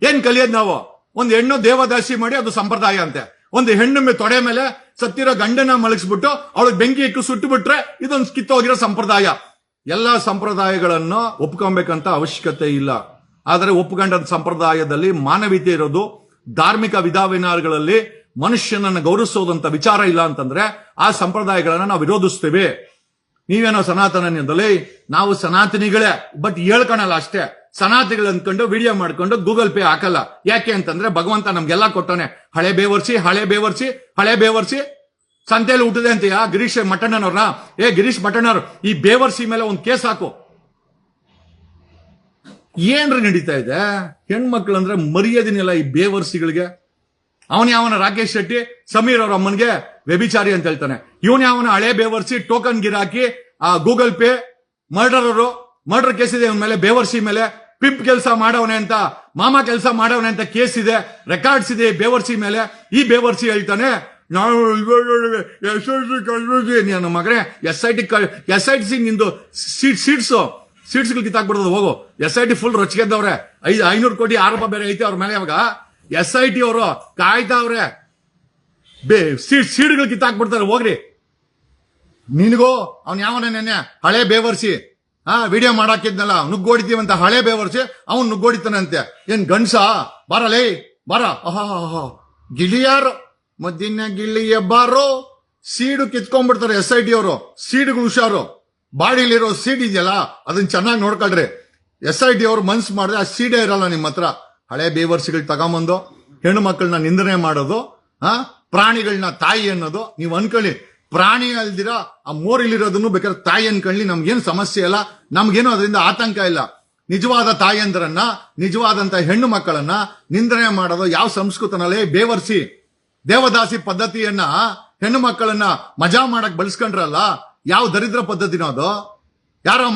ಏನ್ ಕಲಿಯೋದ್ ನಾವು? ಒಂದು ಹೆಣ್ಣು ದೇವದಾಸಿ ಮಾಡಿ ಅದು ಸಂಪ್ರದಾಯ ಅಂತೆ. ಒಂದು ಹೆಣ್ಣು ತೊಡೆ ಮೇಲೆ ಸತ್ತಿರೋ ಗಂಡನ ಮಲಗಿಸ್ಬಿಟ್ಟು ಅವಳಿಗೆ ಬೆಂಕಿ ಇಟ್ಟು ಸುಟ್ಟು ಬಿಟ್ರೆ ಇದೊಂದು ಕಿತ್ತೋಗಿರೋ ಸಂಪ್ರದಾಯ. ಎಲ್ಲಾ ಸಂಪ್ರದಾಯಗಳನ್ನು ಒಪ್ಕೊಬೇಕಂತ ಅವಶ್ಯಕತೆ ಇಲ್ಲ. ಆದರೆ ಒಪ್ಪುಗಂಡ ಸಂಪ್ರದಾಯದಲ್ಲಿ ಮಾನವೀಯತೆ ಇರೋದು, ಧಾರ್ಮಿಕ ವಿಧಾನಗಳಲ್ಲಿ ಮನುಷ್ಯನನ್ನು ಗೌರವಿಸೋದಂತ ವಿಚಾರ ಇಲ್ಲ ಅಂತಂದ್ರೆ ಆ ಸಂಪ್ರದಾಯಗಳನ್ನ ನಾವು ವಿರೋಧಿಸ್ತೇವೆ. ನೀವೇನೋ ಸನಾತನದಲ್ಲಿ, ನಾವು ಸನಾತನಿಗಳೇ, ಬಟ್ ಹೇಳ್ಕೊಳಲ್ಲ ಅಷ್ಟೇ. ಸನಾತನಿಗಳು ಅಂದ್ಕೊಂಡು ವಿಡಿಯೋ ಮಾಡ್ಕೊಂಡು ಗೂಗಲ್ ಪೇ ಹಾಕಲ್ಲ. ಯಾಕೆ ಅಂತಂದ್ರೆ ಭಗವಂತ ನಮ್ಗೆಲ್ಲ ಕೊಟ್ಟಾನೆ. ಹಳೆ ಬೇವರ್ಸಿ ಸಂತೆಯಲ್ಲಿ ಹುಟ್ಟಿದೆ ಅಂತೀಯ ಗಿರೀಶ್ ಮಠಣ್ಣನವ್ರನ್ನ. ಗಿರೀಶ್ ಮಠಣ್ಣವ್ರು, ಈ ಬೇವರ್ಸಿ ಮೇಲೆ ಒಂದು ಕೇಸ್ ಹಾಕು. ಏನ್ರಿ ನಡೀತಾ ಇದೆ? ಹೆಣ್ಮಕ್ಳು ಅಂದ್ರೆ ಮರ್ಯಾದಿನಿಲ್ಲ ಈ ಬೇವರ್ಸಿಗಳಿಗೆ. ಅವನ ರಾಕೇಶ್ ಶೆಟ್ಟಿ ಸಮೀರ್ ಅವ್ರ ಅಮ್ಮನ್ಗೆ ವ್ಯಭಿಚಾರಿ ಅಂತ ಹೇಳ್ತಾನೆ. ಇವನ ಹಳೆ ಬೇವರ್ಸಿ ಟೋಕನ್ ಗಿರಾಕಿ ಗೂಗಲ್ ಪೇ ಮರ್ಡರ್ ಕೇಸ್ ಇದೆ ಇವನ ಮೇಲೆ, ಬೇವರ್ಸಿ ಮೇಲೆ. ಪಿಂಪ್ ಕೆಲಸ ಮಾಡವನೆ ಅಂತ, ಮಾಮ ಕೆಲಸ ಮಾಡವನೆ ಅಂತ ಕೇಸ್ ಇದೆ, ರೆಕಾರ್ಡ್ಸ್ ಇದೆ ಬೇವರ್ಸಿ ಮೇಲೆ. ಈ ಬೇವರ್ಸಿ ಹೇಳ್ತಾನೆ ನಾನು ನನ್ನ ಮಗನೇ SIT ನಿಂದು ಸೀಟ್ಸ್ಗಳು ಕಿತ್ತಾಕ್ಬಿಡ್ತದ. ಹೋಗು, SIT ಫುಲ್ ರೊಚ್ಗೆದ್ದವ್ರೆ. 500 ಕೋಟಿ ಆರೋಪ ಬೇರೆ ಐತೆ ಅವ್ರ ಮೇಲೆ. ಅವಾಗ SIT ಅವರು ಕಾಯ್ತಾವ್ರೆ, ಸೀಡ್ಗಳು ಕಿತ್ತಾಕ್ಬಿಡ್ತಾರೆ. ಹೋಗ್ರಿ. ನಿನಗೂ ಅವ್ನು ಯಾವನ ನೆನ್ನೆ ಹಳೆ ಬೇವರ್ಸಿ ವಿಡಿಯೋ ಮಾಡಾಕಿದ್ನಲ್ಲ, ನುಗ್ಗೋಡಿತೀವಂತ ಹಳೆ ಬೇವರ್ಸಿ ಅವನ್ ನುಗ್ಗೋಡಿತಾನಂತೆ. ಏನ್ ಗಂಡ್ಸ? ಬರಲೇ ಬರ. ಗಿಳಿಯಾರು ಮದ್ದಿನ ಗಿಳಿಯ ಬಾರೋ. ಸೀಡು ಕಿತ್ಕೊಂಡ್ಬಿಡ್ತಾರೆ SIT ಅವರು. ಸೀಡ್ಗಳು ಹುಷಾರು. ಬಾಡಿಲಿರೋ ಸೀಡ್ ಇದೆಯಲ್ಲ ಅದನ್ನ ಚೆನ್ನಾಗಿ ನೋಡ್ಕೊಳ್ರಿ. SIT ಅವ್ರು ಮನ್ಸು ಮಾಡಿದ್ರೆ ಆ ಸೀಡೇ ಇರಲ್ಲ ನಿಮ್ಮ ಹತ್ರ. ಹಳೆ ಬೇವರ್ಸಿಗಳು ತಗೊಂಬಂದು ಹೆಣ್ಣು ಮಕ್ಕಳನ್ನ ನಿಂದನೆ ಮಾಡೋದು, ಪ್ರಾಣಿಗಳನ್ನ ತಾಯಿ ಅನ್ನೋದು. ನೀವು ಅನ್ಕೊಳ್ಳಿ, ಪ್ರಾಣಿ ಅಲ್ದಿರ ಆ ಮೋರಿಲಿರೋದನ್ನು ಬೇಕಾದ್ರೆ ತಾಯಿ ಅನ್ಕೊಳ್ಳಿ, ನಮ್ಗೇನು ಸಮಸ್ಯೆ ಇಲ್ಲ, ನಮ್ಗೇನು ಅದರಿಂದ ಆತಂಕ ಇಲ್ಲ. ನಿಜವಾದ ತಾಯಿಯಂದ್ರನ್ನ, ನಿಜವಾದಂತ ಹೆಣ್ಣು ಮಕ್ಕಳನ್ನ ನಿಂದನೆ ಮಾಡೋದು ಯಾವ ಸಂಸ್ಕೃತನಲ್ಲೇ? ಬೇವರ್ಸಿ ದೇವದಾಸಿ ಪದ್ಧತಿಯನ್ನ ಹೆಣ್ಣು ಮಕ್ಕಳನ್ನ ಮಜಾ ಮಾಡಕ್ ಬಳಸ್ಕೊಂಡ್ರಲ್ಲ, ಯಾವ ದರಿದ್ರ ಪದ್ಧತಿನೋ ಅದು? ಯಾರೋ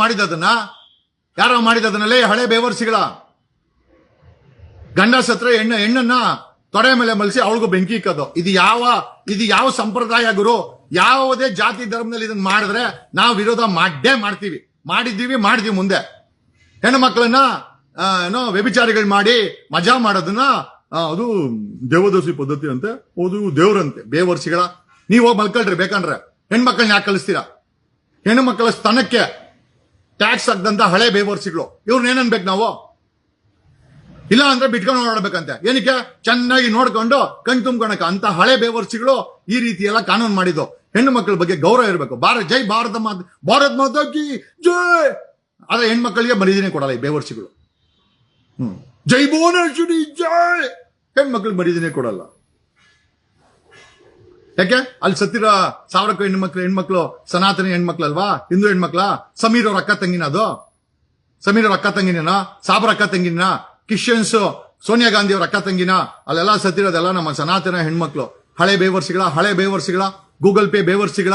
ಮಾಡಿದದನ್ನಲ್ಲೇ ಹಳೆ ಬೇವರ್ಸಿಗಳ. ಗಂಡ ಸತ್ರ ಹೆಣ್ಣನ್ನ ತೊಡೆ ಮೇಲೆ ಮಲಸಿ ಅವಳಿಗೂ ಬೆಂಕಿ ಇಕ್ಕೋದು. ಇದು ಯಾವ ಸಂಪ್ರದಾಯ ಗುರು? ಯಾವುದೇ ಜಾತಿ ಧರ್ಮದಲ್ಲಿ ಇದನ್ನ ಮಾಡಿದ್ರೆ ನಾವು ವಿರೋಧ ಮಾಡಿದ್ದೀವಿ ಮುಂದೆ. ಹೆಣ್ಣು ಮಕ್ಕಳನ್ನ ವ್ಯಭಿಚಾರಿಗಳು ಮಾಡಿ ಮಜಾ ಮಾಡೋದನ್ನ ಅದು ದೇವದಾಸಿ ಪದ್ಧತಿ ಅಂತೆ, ಅದು ದೇವ್ರಂತೆ. ಬೇವರ್ಸಿಗಳ ನೀವು ಹೋಗಿ ಮಲ್ಕೊಳ್ರಿ ಬೇಕಂದ್ರೆ. ಹೆಣ್ಮಕ್ಳನ್ನ ಯಾಕೆ ಕಳಿಸ್ತೀರಾ? ಹೆಣ್ಣು ಮಕ್ಕಳ ಸ್ತನಕ್ಕೆ ಟ್ಯಾಕ್ಸ್ ಹಾಕ್ದಂತ ಹಳೆ ಬೇವರ್ಸಿಗಳು ಇವ್ರನ್ನ ಏನನ್ಬೇಕು ನಾವು? ಇಲ್ಲ ಅಂದ್ರೆ ಬಿಟ್ಕೊಂಡು ನೋಡ್ಬೇಕಂತೆ. ಏನಕ್ಕೆ? ಚೆನ್ನಾಗಿ ನೋಡ್ಕೊಂಡು ಕಣ್ ತುಂಬ್ಕೊಳಕ ಅಂತ ಹಳೆ ಬೇವರ್ಸಿಗಳು ಈ ರೀತಿ ಎಲ್ಲ ಕಾನೂನು ಮಾಡಿದ್ದು. ಹೆಣ್ಣು ಮಕ್ಕಳ ಬಗ್ಗೆ ಗೌರವ ಇರಬೇಕು. ಜೈ ಭಾರತ ಮಾತಾ ಕಿ ಜೈ. ಆದ್ರೆ ಹೆಣ್ಮಕ್ಳಿಗೆ ಮರ್ಯಾದೆನೇ ಕೊಡಲ್ಲ ಈ ಬೇವರ್ಸಿಗಳು. ಜೈ ಭುವನೇಶ್ವರಿ ಜೈ. ಹೆಣ್ಮಕ್ಳಿಗೆ ಮರ್ಯಾದೆನೇ ಕೊಡಲ್ಲ. ಯಾಕೆ? ಅಲ್ಲಿ ಸತ್ತಿರ 1000 ಹೆಣ್ಮಕ್ಳು ಸನಾತನಿ ಹೆಣ್ಮಕ್ಳು ಅಲ್ವಾ? ಹಿಂದೂ ಹೆಣ್ಮಕ್ಳ? ಸಮೀರ್ ಅವ್ರ ಅಕ್ಕ ತಂಗಿನ? ಅದು ಸಮೀರ್ ಅವ್ರ ಅಕ್ಕ ತಂಗಿನ? ಸಾಬ್ರ ಅಕ್ಕ ತಂಗಿನ? ಕ್ರಿಶ್ಚಿಯನ್ಸ್ ಸೋನಿಯಾ ಗಾಂಧಿ ಅವ್ರ ಅಕ್ಕ ತಂಗಿನ? ಅಲ್ಲೆಲ್ಲ ಸತ್ತಿರೋದೆಲ್ಲ ನಮ್ಮ ಸನಾತನ ಹೆಣ್ಮಕ್ಳು. ಹಳೆ ಬೇವರ್ಸಿಗಳ ಗೂಗಲ್ ಪೇ ಬೇವರ್ಸಿಗಳ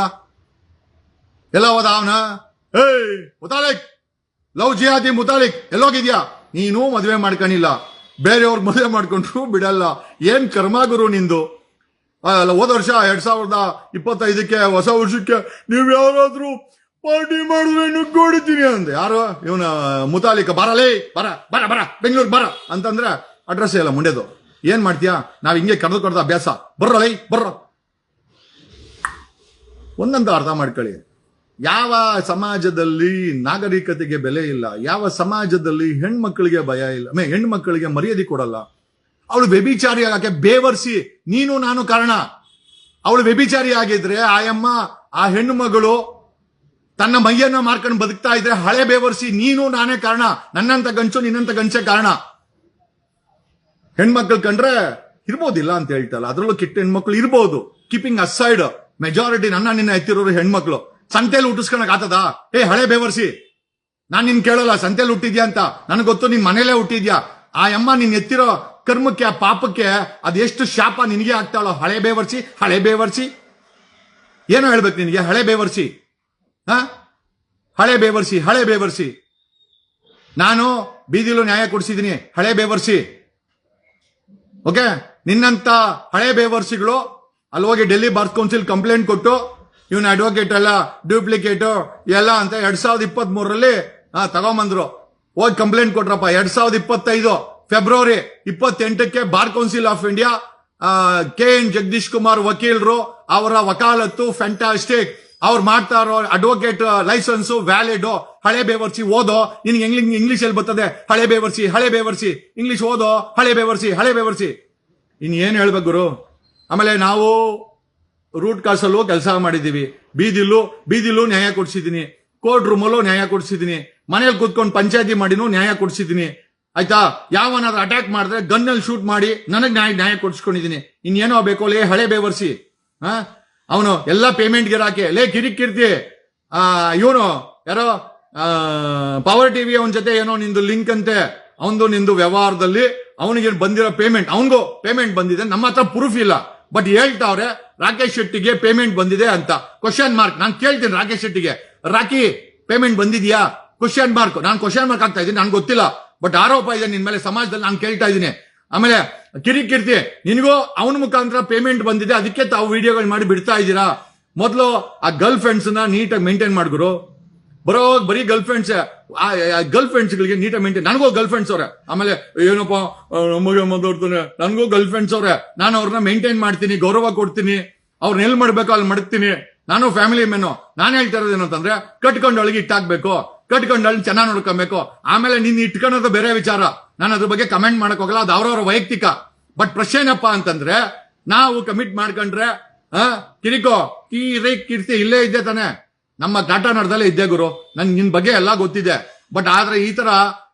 ಎಲ್ಲ ಹೋದ ಅವನ. ಮುತಾಲಿಕ್, ಲವ್ ಜಿಹಾದಿ ಮುತಾಲಿಕ್ ಎಲ್ಲೋಗಿದ್ಯಾ? ನೀನು ಮದುವೆ ಮಾಡ್ಕೊಂಡಿಲ್ಲ, ಬೇರೆಯವ್ರ ಮದುವೆ ಮಾಡ್ಕೊಂಡ್ರು ಬಿಡಲ್ಲ. ಏನ್ ಕರ್ಮ ಗುರು ನಿಂದು? ಹೋದ ವರ್ಷ 2025ಕ್ಕೆ ಹೊಸ ವರ್ಷಕ್ಕೆ ನೀವ್ ಯಾರಾದ್ರೂ ಪಾರ್ಟಿ ಮಾಡಿದ್ರೆ ನುಗ್ಗೋಡಿತೀನಿ ಅಂದೆ. ಯಾರು? ಇವನ ಮುತಾಲಿಕ. ಬರಲೇ ಬರ ಬೆಂಗಳೂರು ಬರ ಅಂತಂದ್ರೆ ಅಡ್ರೆಸ್ ಇಲ್ಲ ಮುಂಡೆದು. ಏನ್ ಮಾಡ್ತೀಯಾ? ನಾವ್ ಹಿಂಗೆ ಕರೆದು ಅಭ್ಯಾಸ. ಬರ್ರ ಒಂದಂತ ಅರ್ಥ ಮಾಡ್ಕೊಳ್ಳಿ. ಯಾವ ಸಮಾಜದಲ್ಲಿ ನಾಗರಿಕತೆಗೆ ಬೆಲೆ ಇಲ್ಲ, ಯಾವ ಸಮಾಜದಲ್ಲಿ ಹೆಣ್ಮಕ್ಳಿಗೆ ಭಯ ಇಲ್ಲ, ಹೆಣ್ಮಕ್ಳಿಗೆ ಮರ್ಯಾದೆ ಕೊಡಲ್ಲ, ಅವಳು ವ್ಯಭಿಚಾರಿ ಆಗಕ್ಕೆ ಬೇವರ್ಸಿ ನೀನು ನಾನು ಕಾರಣ. ಅವಳು ವ್ಯಭಿಚಾರಿ ಆಗಿದ್ರೆ ಆಯಮ್ಮ ಆ ಹೆಣ್ಣು ಮಗಳು ತನ್ನ ಮೈಯನ್ನ ಮಾರ್ಕೊಂಡು ಬದುಕ್ತಾ ಇದ್ರೆ ಹಳೆ ಬೇವರ್ಸಿ ನೀನು ನಾನೇ ಕಾರಣ. ನನ್ನಂತ ಗಂಚು ನಿನ್ನಂತ ಗಂಚೆ ಕಾರಣ. ಹೆಣ್ಮಕ್ಳು ಕಂಡ್ರೆ ಇರ್ಬೋದಿಲ್ಲ ಅಂತ ಹೇಳ್ತಲ್ಲ, ಅದ್ರಲ್ಲೂ ಕೆಟ್ಟ ಹೆಣ್ಮಕ್ಳು ಇರ್ಬೋದು. ಕೀಪಿಂಗ್ ಅಸೈಡ್ ಮೆಜಾರಿಟಿ ನಿನ್ನ ಎತ್ತಿರೋರು ಹೆಣ್ಮಕ್ಳು. ಸಂತೆಯಲ್ಲಿ ಹುಟ್ಟಿಸ್ಕೊಳಕ್ ಆತದ? ಹಳೆ ಬೇವರ್ಸಿ, ನಾನ್ ನಿನ್ ಕೇಳಲ್ಲ ಸಂತೆಯಲ್ಲಿ ಹುಟ್ಟಿದ್ಯಾ ಅಂತ, ನನಗೆ ಗೊತ್ತು ನಿನ್ ಮನೇಲೆ ಹುಟ್ಟಿದ್ಯಾ. ಆ ಅಮ್ಮ ನಿನ್ ಎತ್ತಿರೋ ಕರ್ಮಕ್ಕೆ ಆ ಪಾಪಕ್ಕೆ ಅದೆಷ್ಟು ಶಾಪ ನಿನಗೆ ಆಗ್ತಾಳೋ. ಹಳೆ ಬೇವರ್ಸಿ, ಹಳೆ ಬೇವರ್ಸಿ, ಏನೋ ಹೇಳ್ಬೇಕು ನಿನಗೆ? ಹಳೆ ಬೇವರ್ಸಿ, ಹಳೆ ಬೇವರ್ಸಿ, ಹಳೆ ಬೇವರ್ಸಿ. ನಾನು ಬೀದಿಲು ನ್ಯಾಯ ಕೊಡಿಸಿದೀನಿ, ಹಳೆ ಬೇವರ್ಸಿ. ಓಕೆ, ನಿನ್ನಂತ ಹಳೆ ಬೇವರ್ಸಿಗಳು ಅಲ್ಲಿ ಹೋಗಿ ಡೆಲ್ಲಿ ಬಾರ್ ಕೌನ್ಸಿಲ್ ಕಂಪ್ಲೇಂಟ್ ಕೊಟ್ಟು ಇವನ್ ಅಡ್ವೊಕೇಟ್ ಎಲ್ಲ ಡ್ಯೂಪ್ಲಿಕೇಟು ಎಲ್ಲ ಅಂತ 2023 ತಗೊಂಬಂದ್ರು. ಹೋಗಿ ಕಂಪ್ಲೇಂಟ್ ಕೊಟ್ರಪ್ಪ. 2025 ಫೆಬ್ರವರಿ 28ಕ್ಕೆ bar council of India KN Jagadish Kumar ವಕೀಲರು ಅವರ ವಕಾಲತ್ತು ಫ್ಯಾಂಟಾಸ್ಟಿಕ್, ಅವ್ರು ಮಾಡ್ತಾ ಇರೋ ಅಡ್ವೊಕೇಟ್ ಲೈಸೆನ್ಸ್ ವ್ಯಾಲಿಡ್. ಹಳೆ ಬೇವರ್ಸಿ ಓದೋ, ನಿನ್ಗೆ ಇಂಗ್ಲಿಷ್ ಅಲ್ಲಿ ಬರ್ತದೆ. ಹಳೆ ಬೇವರ್ಸಿ, ಹಳೆ ಬೇವರ್ಸಿ, ಇಂಗ್ಲಿಷ್ ಓದೋ, ಹಳೆ ಬೇವರ್ಸಿ, ಹಳೆ ಬೇವರ್ಸಿ. ಇನ್ ಏನ್ ಹೇಳ್ಬೇಕು ಗುರು? ಆಮೇಲೆ ನಾವು ರೂಟ್ ಕಾಸಲ್ಲೂ ಕೆಲಸ ಮಾಡಿದೀವಿ, ಬೀದಿಲೂ ನ್ಯಾಯ ಕೊಡ್ಸಿದೀನಿ, ಕೋರ್ಟ್ ರೂಮಲ್ಲೂ ನ್ಯಾಯ ಕೊಡ್ಸಿದೀನಿ, ಮನೇಲಿ ಕೂತ್ಕೊಂಡು ಪಂಚಾಯತಿ ಮಾಡಿನೂ ನ್ಯಾಯ ಕೊಡ್ಸಿದೀನಿ. ಆಯ್ತಾ? ಯಾವನಾದ್ರೂ ಅಟ್ಯಾಕ್ ಮಾಡಿದ್ರೆ ಗನ್ನಲ್ಲಿ ಶೂಟ್ ಮಾಡಿ ನನಗ್ ನ್ಯಾಯ ಕೊಡ್ಸ್ಕೊಂಡಿದೀನಿ. ಇನ್ನೇನೋ ಬೇಕು ಲೇ ಹಳೆ ಬೇವರ್ಸಿ. ಅವನು ಎಲ್ಲಾ ಪೇಮೆಂಟ್ ಗಿರಾಕಿ ಲೇ ಕಿರಿಕಿರ್ತಿ. ಇವನು ಯಾರೋ ಪವರ್ ಟಿವಿ ಅವನ ಜೊತೆ ಏನೋ ನಿಂದು ಲಿಂಕ್ ಅಂತೆ, ಅವನದು ನಿಂದು ವ್ಯವಹಾರದಲ್ಲಿ ಅವನಿಗೆ ಬಂದಿರೋ ಪೇಮೆಂಟ್, ಅವನಿಗೂ ಪೇಮೆಂಟ್ ಬಂದಿದೆ. ನಮ್ಮ ಹತ್ರ ಪ್ರೂಫ್ ಇಲ್ಲ, ಬಟ್ ಹೇಳ್ತಾವ್ರೆ ರಾಕೇಶ್ ಶೆಟ್ಟಿಗೆ ಪೇಮೆಂಟ್ ಬಂದಿದೆ ಅಂತ. Question mark. ನಾನು ಕೇಳ್ತೀನಿ ರಾಕೇಶ್ ಶೆಟ್ಟಿಗೆ, ರಾಕಿ ಪೇಮೆಂಟ್ ಬಂದಿದ್ಯಾ? Question mark. ನಾನು ಕ್ವಶನ್ ಮಾರ್ಕ್ ಆಗ್ತಾ ಇದ್ದೀನಿ, ನನ್ಗೆ ಗೊತ್ತಿಲ್ಲ, ಬಟ್ ಆರೋಪ ಇದೆ ನಿನ್ ಮೇಲೆ ಸಮಾಜದಲ್ಲಿ, ನಾನು ಕೇಳ್ತಾ ಇದ್ದೀನಿ. ಆಮೇಲೆ ಕಿರಿಕಿರ್ತಿ, ನಿನಗೂ ಅವನ ಮುಖಾಂತರ ಪೇಮೆಂಟ್ ಬಂದಿದೆ, ಅದಕ್ಕೆ ತಾವು ವಿಡಿಯೋಗಳು ಮಾಡಿ ಬಿಡ್ತಾ ಇದ್ದೀರಾ. ಮೊದಲು ಆ ಗರ್ಲ್ ಫ್ರೆಂಡ್ಸ್ ನ ನೀಟಾಗಿ ಮೇಂಟೈನ್ ಮಾಡ್ಗುರು. ಬರೀ ಗರ್ಲ್ ಫ್ರೆಂಡ್ಸ್, ಗರ್ಲ್ ಫ್ರೆಂಡ್ಸ್ ಗಳಿಗೆ ನೀಟಾಗಿ ಮೇಂಟೈನ್. ನನಗೂ ಗರ್ಲ್ ಫ್ರೆಂಡ್ಸ್ ಅವ್ರೆ. ಆಮೇಲೆ ಏನಪ್ಪಾ ನಮಗೆ ಮಾತಾಡ್ತಾನೆ, ನನಗೂ ಗರ್ಲ್ ಫ್ರೆಂಡ್ಸ್ ಅವ್ರೆ. ನಾನು ಅವ್ರನ್ನ ಮೇಂಟೈನ್ ಮಾಡ್ತೀನಿ, ಗೌರವ ಕೊಡ್ತೀನಿ, ಅವ್ರನ್ನ ಎಲ್ಲಿ ಮಾಡ್ಬೇಕು ಅಲ್ಲಿ ಮಡಗ್ತೀನಿ. ನಾನು ಫ್ಯಾಮಿಲಿ ಮೆನು. ನಾನು ಹೇಳ್ತಾ ಇರೋದೇನು ಅಂತಂದ್ರೆ, ಕಟ್ಕೊಂಡು ಒಳಗೆ ಇಟ್ಟಾಕ್ಬೇಕು, ಕಟ್ಕೊಂಡು ಅಲ್ಲಿ ಚೆನ್ನಾಗಿ ನೋಡ್ಕೊಬೇಕು. ಆಮೇಲೆ ನಿನ್ನ ಇಟ್ಕೊಳ್ಳೋದು ಬೇರೆ ವಿಚಾರ, ನಾನು ಅದ್ರ ಬಗ್ಗೆ ಕಮೆಂಟ್ ಮಾಡಕ್ ಹೋಗಲ್ಲ, ಅದು ಅವ್ರವ್ರ ವೈಯಕ್ತಿಕ. ಬಟ್ ಪ್ರಶ್ನೆ ಏನಪ್ಪಾ ಅಂತಂದ್ರೆ, ನಾವು ಕಮಿಟ್ ಮಾಡ್ಕೊಂಡ್ರೆ ಕಿರಿಕೋ ಕೀರ್ತಿ ಇಲ್ಲೇ ಇದ್ದೆ ತಾನೆ, ನಮ್ಮ ಟಾಟಾನಗರದಲ್ಲೇ ಇದ್ದೆ ಗುರು. ನಿನ್ ಬಗ್ಗೆ ಎಲ್ಲ ಗೊತ್ತಿದೆ. ಬಟ್ ಆದ್ರೆ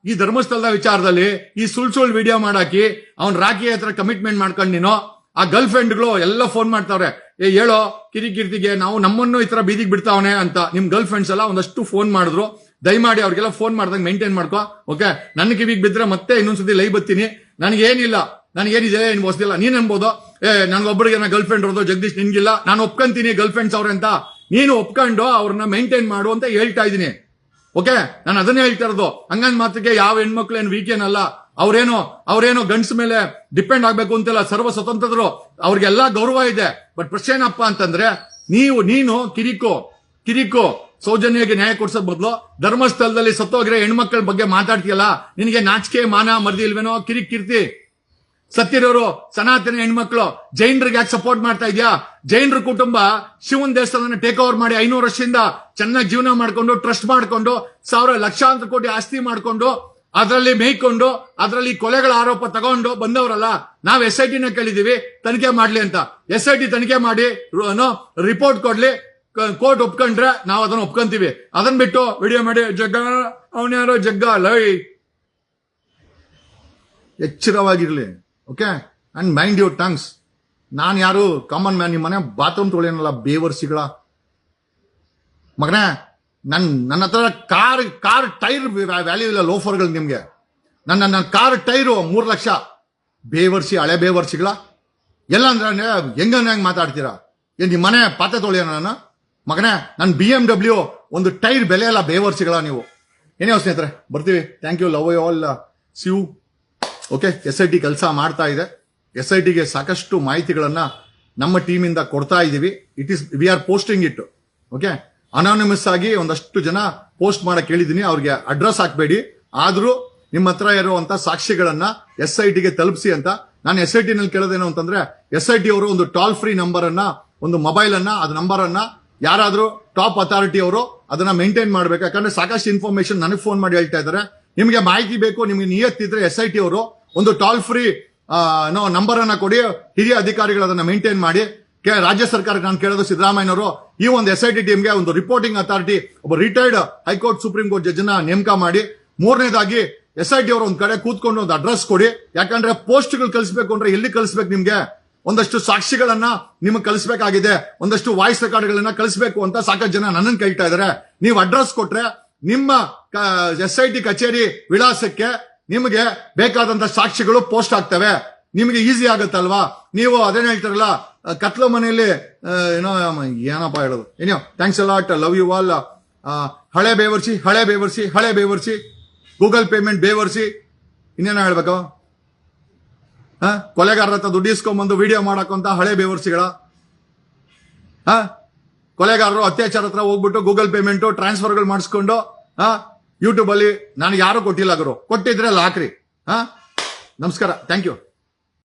ಈ ಧರ್ಮಸ್ಥಳದ ವಿಚಾರದಲ್ಲಿ ಈ ಸುಳ್ ವಿಡಿಯೋ ಮಾಡಾಕಿ ಅವ್ನ್ ರಾಕಿ ಹತ್ರ ಕಮಿಟ್ಮೆಂಟ್ ಮಾಡ್ಕೊಂಡು ನೀನು ಆ ಗರ್ಲ್ ಫ್ರೆಂಡ್ಗಳು ಎಲ್ಲ ಫೋನ್ ಮಾಡ್ತಾವ್ರೆ, ಹೇಳೋ ಕಿರಿಕಿರ್ತಿಗೆ ನಾವು ನಮ್ಮನ್ನು ಈ ತರ ಬೀದಿಗೆ ಬಿಡ್ತಾವನೆ ಅಂತ. ನಿಮ್ ಗರ್ಲ್ ಫ್ರೆಂಡ್ಸ್ ಎಲ್ಲ ಒಂದಷ್ಟು ಫೋನ್ ಮಾಡಿದ್ರು. ದಯಮಾಡಿ ಅವ್ರಿಗೆಲ್ಲ ಫೋನ್ ಮಾಡ್ದಂಗೆ ಮೇಂಟೈನ್ ಮಾಡ್ಕೋ. ಓಕೆ, ನನ್ನ ಕಿವಿಗೆ ಬಿದ್ರೆ ಮತ್ತೆ ಇನ್ನೊಂದ್ಸತಿ ಲೈವ್ ಬರ್ತೀನಿ. ನನಗೇನಿಲ್ಲ, ನನಗೇನಿದೆ ಏನು ಹೊಸದಿಲ್ಲ. ನೀನ್ ಅನ್ಬೋದು ನನ್ಗೊಬ್ಬರಿಗೆ ಗರ್ಲ್ ಫ್ರೆಂಡ್ ಇರೋದು ಜಗದೀಶ್, ನಿನ್ಗಿಲ್ಲ. ನಾನು ಒಪ್ಕೊಂತೀನಿ ಗರ್ಲ್ ಫ್ರೆಂಡ್ಸ್ ಅವ್ರೆ ಅಂತ. ನೀನು ಒಪ್ಕೊಂಡು ಅವ್ರನ್ನ ಮೇಂಟೈನ್ ಮಾಡು ಅಂತ ಹೇಳ್ತಾ ಇದೀನಿ. ಓಕೆ, ನಾನು ಅದನ್ನೇ ಹೇಳ್ತಾ ಇರೋದು. ಹಂಗಂದ್ ಮಾತ್ರಕ್ಕೆ ಯಾವ ಹೆಣ್ಮಕ್ಳು ಏನ್ ವೀಕೇನ್ ಅಲ್ಲ. ಅವ್ರೇನೋ ಗಂಡ್ಸ್ ಮೇಲೆ ಡಿಪೆಂಡ್ ಆಗ್ಬೇಕು ಅಂತೆಲ್ಲ, ಸರ್ವ ಸ್ವತಂತ್ರರು, ಅವ್ರಿಗೆಲ್ಲಾ ಗೌರವ ಇದೆ. ಬಟ್ ಪ್ರಶ್ನೆ ಏನಪ್ಪಾ ಅಂತಂದ್ರೆ, ನೀನು ಕಿರಿಕೋ ಸೌಜನ್ಯಗೆ ನ್ಯಾಯ ಕೊಡ್ಸೋದ್ ಬದಲು ಧರ್ಮಸ್ಥಳದಲ್ಲಿ ಸತ್ತೋಗಿರೋ ಹೆಣ್ಮಕ್ಳ ಬಗ್ಗೆ ಮಾತಾಡ್ತೀಯಲ್ಲ, ನಿನಗೆ ನಾಚಿಕೆ ಮಾನ ಮರ್ದಿ ಇಲ್ವೇನೋ ಕಿರಿಕಿರ್ತಿ? ಸತ್ತಿರೋರು ಸನಾತನ ಹೆಣ್ಮಕ್ಳು ಜೈನರಿಗೆ ಯಾಕೆ ಸಪೋರ್ಟ್ ಮಾಡ್ತಾ ಇದ್ಯಾ? ಜೈನರ ಕುಟುಂಬ ಶಿವನ್ ದೇವಸ್ಥಾನ ಟೇಕ್ ಓವರ್ ಮಾಡಿ 500 ವರ್ಷದಿಂದ ಚೆನ್ನಾಗಿ ಜೀವನ ಮಾಡ್ಕೊಂಡು, ಟ್ರಸ್ಟ್ ಮಾಡ್ಕೊಂಡು, ಲಕ್ಷಾಂತರ ಕೋಟಿ ಆಸ್ತಿ ಮಾಡ್ಕೊಂಡು, ಅದರಲ್ಲಿ ಮೇಯ್ಕೊಂಡು, ಅದರಲ್ಲಿ ಕೊಲೆಗಳ ಆರೋಪ ತಗೊಂಡು ಬಂದವರಲ್ಲ. ನಾವ್ SIT ನ ಕೇಳಿದೀವಿ ತನಿಖೆ ಮಾಡ್ಲಿ ಅಂತ. SIT ತನಿಖೆ ಮಾಡಿ ರಿಪೋರ್ಟ್ ಕೊಡ್ಲಿ, ಕೋರ್ಟ್ ಒಪ್ಕೊಂಡ್ರೆ ನಾವು ಅದನ್ನ ಒಪ್ಕೊಂತೀವಿ. ಅದನ್ನ ಬಿಟ್ಟು ವಿಡಿಯೋ ಮಾಡಿ ಅವನ್ಯಾರೋ ಜಗ್ಗ ಲೈ. ಎಚ್ಚರವಾಗಿರ್ಲಿ. Okay, and mind your tongues. ನಾನು ಯಾರು ಕಾಮನ್ ಮ್ಯಾನ್? ನಿಮ್ಮ ಮನೆ ಬಾತ್ರೂಮ್ ತೊಳೆಯನಲ್ಲ ಬೇವರ್ಸಿಗಳ ಮಗನೇ. ನನ್ನ ಹತ್ರ ಕಾರ್ ಟೈರ್ ವ್ಯಾಲ್ಯೂ ಇಲ್ಲ ಲೋಫರ್ಗಳು ನಿಮ್ಗೆ. ನನ್ನ ಕಾರ್ ಟೈರು 3 ಲಕ್ಷ. ಬೇವರ್ಸಿ, ಹಳೆ ಬೇವರ್ಸಿಗಳ ಎಲ್ಲ ಅಂದ್ರೆ ಹೆಂಗ ಮಾತಾಡ್ತೀರಾ? ಏನ್ ನಿಮ್ಮ ಮನೆ ಪಾತ್ರೆ ತೊಳೆಯೋಣ ನಾನು ಮಗನೇ? ನನ್ನ BMW ಒಂದು ಟೈರ್ ಬೆಲೆ ಅಲ್ಲ ಬೇವರ್ಸಿಗಳ ನೀವು. ಏನೇ ಸ್ನೇಹಿತರೆ, ಬರ್ತೀವಿ. Thank you, love you all, see you. Okay, SIT ಕೆಲಸ ಮಾಡ್ತಾ ಇದೆ. SITಗೆ ಸಾಕಷ್ಟು ಮಾಹಿತಿಗಳನ್ನ ನಮ್ಮ ಟೀಮಿಂದ ಕೊಡ್ತಾ ಇದೀವಿ. We are posting it. Okay, anonymous ಆಗಿ ಒಂದಷ್ಟು ಜನ ಪೋಸ್ಟ್ ಮಾಡಕ್ ಹೇಳಿದೀನಿ. ಅವ್ರಿಗೆ ಅಡ್ರೆಸ್ ಹಾಕ್ಬೇಡಿ, ಆದ್ರೂ ನಿಮ್ಮ ಹತ್ರ ಇರುವಂತ ಸಾಕ್ಷಿಗಳನ್ನ SITಗೆ ತಲುಪಿಸಿ ಅಂತ. ನಾನು SIT ನಲ್ಲಿ ಕೇಳೋದೇನು ಅಂತಂದ್ರೆ, SIT ಅವರು ಒಂದು ಟೋಲ್ ಫ್ರೀ ನಂಬರ್ ಅನ್ನ, ಒಂದು ಮೊಬೈಲ್ ಅನ್ನ, ಅದ್ ನಂಬರ್ ಅನ್ನ ಯಾರಾದ್ರೂ ಟಾಪ್ ಅಥಾರಿಟಿ ಅವರು ಅದನ್ನ ಮೇಂಟೈನ್ ಮಾಡ್ಬೇಕು. ಯಾಕಂದ್ರೆ ಸಾಕಷ್ಟು ಇನ್ಫಾರ್ಮೇಶನ್ ನನಗೆ ಫೋನ್ ಮಾಡಿ ಹೇಳ್ತಾ ಇದ್ದಾರೆ, ನಿಮಗೆ ಮಾಹಿತಿ ಬೇಕು, ನಿಮ್ಗೆ ನಿಯತ್ತಿದ್ರೆ SIT ಅವರು ಒಂದು ಟೋಲ್ ಫ್ರೀ ನಂಬರ್ ಅನ್ನ ಕೊಡಿ, ಹಿರಿಯ ಅಧಿಕಾರಿಗಳು ಅದನ್ನ ಮೇಂಟೈನ್ ಮಾಡಿ. ರಾಜ್ಯ ಸರ್ಕಾರಕ್ಕೆ ನಾನು ಕೇಳೋದು, ಸಿದ್ದರಾಮಯ್ಯನವರು ಈ ಒಂದು SIT ಟೀಮ್ಗೆ ಒಂದು ರಿಪೋರ್ಟಿಂಗ್ ಅಥಾರಿಟಿ, ಒಬ್ಬ retired high court supreme court judge ನೇಮಕ ಮಾಡಿ. ಮೂರನೇದಾಗಿ SIT ಅವರು ಒಂದ್ ಕಡೆ ಕೂತ್ಕೊಂಡು ಒಂದು ಅಡ್ರೆಸ್ ಕೊಡಿ. ಯಾಕಂದ್ರೆ ಪೋಸ್ಟ್ಗಳು ಕಳಿಸ್ಬೇಕು ಅಂದ್ರೆ ಎಲ್ಲಿ ಕಳಿಸ್ಬೇಕು? ನಿಮ್ಗೆ ಒಂದಷ್ಟು ಸಾಕ್ಷಿಗಳನ್ನ ನಿಮ್ಗೆ ಕಳಿಸ್ಬೇಕಾಗಿದೆ, ಒಂದಷ್ಟು ವಾಯ್ಸ್ ರೆಕಾರ್ಡ್ಗಳನ್ನ ಕಳಿಸ್ಬೇಕು ಅಂತ ಸಾಕಷ್ಟು ಜನ ನನ್ನನ್ನು ಕೇಳ್ತಾ ಇದಾರೆ. ನೀವು ಅಡ್ರೆಸ್ ಕೊಟ್ರೆ ನಿಮ್ಮ SIT ಕಚೇರಿ ವಿಳಾಸಕ್ಕೆ ನಿಮಗೆ ಬೇಕಾದಂತ ಸಾಕ್ಷಿಗಳು ಪೋಸ್ಟ್ ಆಗ್ತವೆ. ನಿಮಗೆ ಈಸಿ ಆಗುತ್ತಲ್ವಾ? ನೀವು ಅದೇನ್ ಹೇಳ್ತಾರಲ್ಲ, ಕತ್ಲು ಮನೆಯಲ್ಲಿ ಏನಪ್ಪ ಹೇಳೋದು. ಏನೋ thanks a lot, love you all. ಹಳೆ ಬೇವರ್ಸಿ, ಗೂಗಲ್ ಪೇಮೆಂಟ್ ಬೇವರ್ಸಿ, ಇನ್ನೇನೋ ಹೇಳ್ಬೇಕು? ಕೊಲೆಗಾರರ ಹತ್ರ ದುಡ್ಡು ಇಸ್ಕೊಂಡ್ಬಂದು ವಿಡಿಯೋ ಮಾಡಕ್ಕಂತ ಹಳೆ ಬೇವರ್ಸಿಗಳ ಕೊಲೆಗಾರರು ಅತ್ಯಾಚಾರ ಹತ್ರ ಹೋಗ್ಬಿಟ್ಟು ಗೂಗಲ್ ಪೇಮೆಂಟ್ ಟ್ರಾನ್ಸ್ಫರ್ಗಳು ಮಾಡಿಸ್ಕೊಂಡು ಯೂಟ್ಯೂಬ್ ಅಲ್ಲಿ ನಾನು ಯಾರು ಕೊಟ್ಟಿಲ್ಲ, ಗುರು ಕೊಟ್ಟಿದ್ರೆ ಹಾಕ್ರಿ. ನಮಸ್ಕಾರ, ಥ್ಯಾಂಕ್ ಯು.